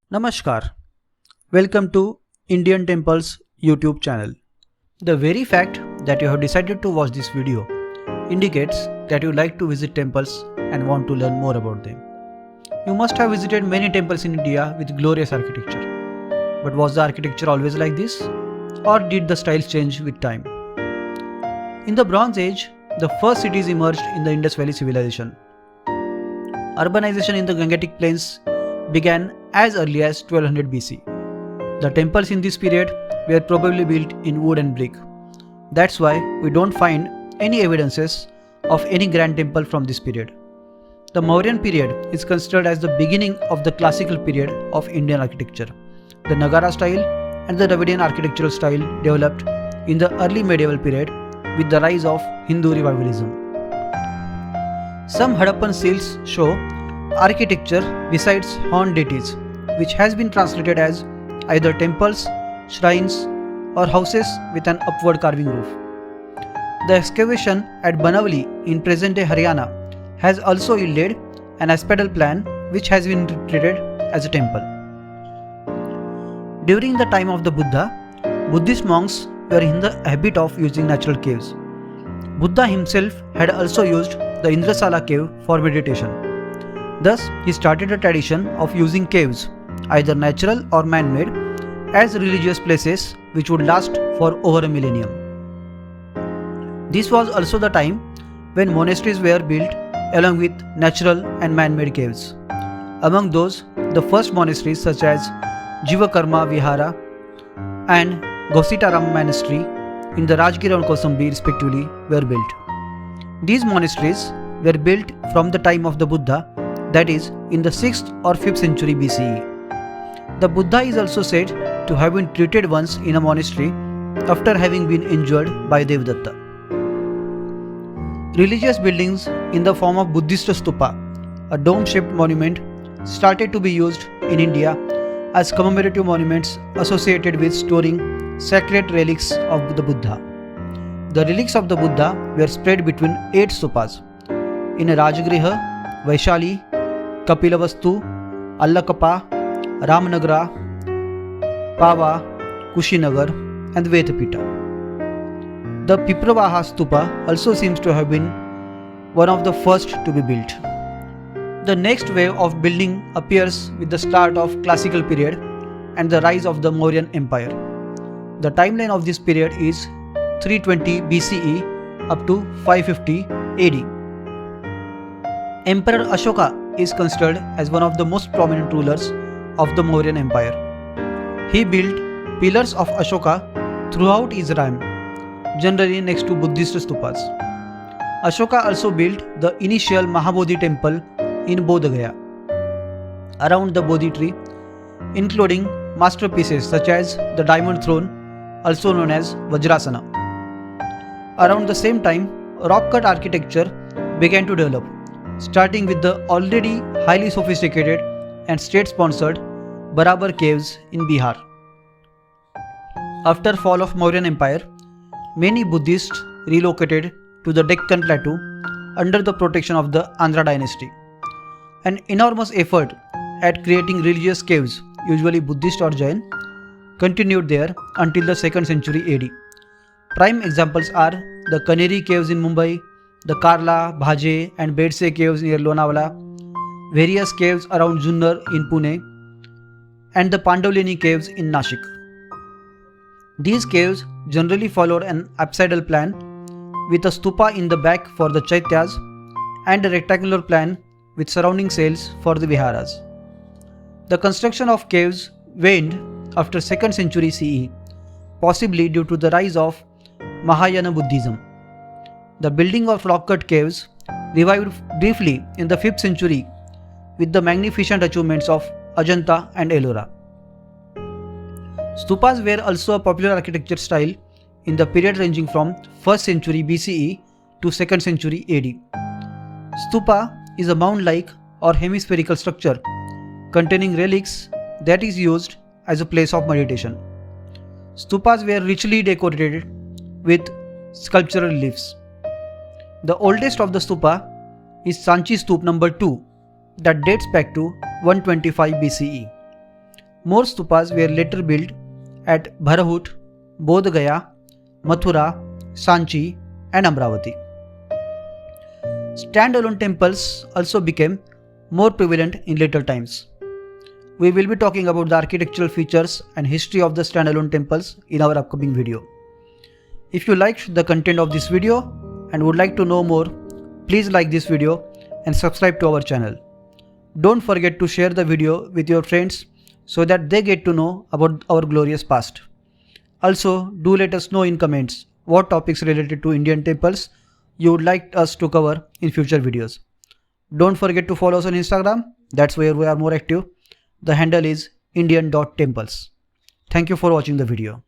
Namaskar. Welcome to Indian Temples YouTube channel. The very fact that you have decided to watch this video indicates that you like to visit temples and want to learn more about them. You must have visited many temples in India with glorious architecture. But was the architecture always like this? Or did the styles change with time? In the Bronze Age, the first cities emerged in the Indus Valley civilization. Urbanization in the Gangetic Plains began as early as 1200 BC. The temples in this period were probably built in wood and brick. That's why we don't find any evidences of any grand temple from this period. The Mauryan period is considered as the beginning of the classical period of Indian architecture. The Nagara style and the Dravidian architectural style developed in the early medieval period with the rise of Hindu revivalism. Some Harappan seals show architecture besides horned deities, which has been translated as either temples, shrines, or houses with an upward carving roof. The excavation at Banavali in present-day Haryana has also yielded an aspidal plan which has been treated as a temple. During the time of the Buddha, Buddhist monks were in the habit of using natural caves. Buddha himself had also used the Indrasala cave for meditation. Thus, he started a tradition of using caves, either natural or man-made, as religious places which would last for over a millennium. This was also the time when monasteries were built along with natural and man-made caves. Among those, the first monasteries such as Jivakarma Vihara and Gositaram Monastery in the Rajgir and Kosambi respectively were built. These monasteries were built from the time of the Buddha, that is, in the 6th or 5th century BCE. The Buddha is also said to have been treated once in a monastery after having been injured by Devdatta. Religious buildings in the form of Buddhist stupa, a dome-shaped monument, started to be used in India as commemorative monuments associated with storing sacred relics of the Buddha. The relics of the Buddha were spread between 8 stupas in Rajgriha, Vaishali, Kapilavastu, Allakappa, Ramnagara, Pava, Kushinagar, and Vetapita. The Pipravaha stupa also seems to have been one of the first to be built. The next wave of building appears with the start of classical period and the rise of the Mauryan Empire. The timeline of this period is 320 BCE up to 550 AD. Emperor Ashoka is considered as one of the most prominent rulers of the Mauryan Empire. He built pillars of Ashoka throughout his reign, generally next to Buddhist stupas. Ashoka also built the initial Mahabodhi temple in Bodh Gaya, around the Bodhi tree, including masterpieces such as the diamond throne, also known as Vajrasana. Around the same time, rock-cut architecture began to develop, starting with the already highly sophisticated and state-sponsored Barabar caves in Bihar. After fall of Mauryan Empire, many Buddhists relocated to the Deccan Plateau under the protection of the Andhra dynasty. An enormous effort at creating religious caves, usually Buddhist or Jain, continued there until the 2nd century AD. Prime examples are the Kaneri caves in Mumbai, the Karla, Bhaje and Bedse caves near Lonavala, various caves around Junnar in Pune, and the Pandavlini caves in Nashik. These caves generally followed an apsidal plan with a stupa in the back for the chaityas and a rectangular plan with surrounding cells for the viharas. The construction of caves waned after 2nd century CE, possibly due to the rise of Mahayana Buddhism. The building of rock-cut caves revived briefly in the 5th century with the magnificent achievements of Ajanta and Ellora. Stupas were also a popular architecture style in the period ranging from 1st century BCE to 2nd century AD. Stupa is a mound-like or hemispherical structure containing relics that is used as a place of meditation. Stupas were richly decorated with sculptural reliefs. The oldest of the stupa is Sanchi Stup number 2 that dates back to 125 BCE. More stupas were later built at Bharahut, Bodh Gaya, Mathura, Sanchi and Amravati. Standalone temples also became more prevalent in later times. We will be talking about the architectural features and history of the standalone temples in our upcoming video. If you liked the content of this video and would like to know more, please like this video and subscribe to our channel. Don't forget to share the video with your friends so that they get to know about our glorious past. Also, do let us know in comments what topics related to Indian temples you would like us to cover in future videos. Don't forget to follow us on Instagram, that's where we are more active. The handle is indian.temples. Thank you for watching the video.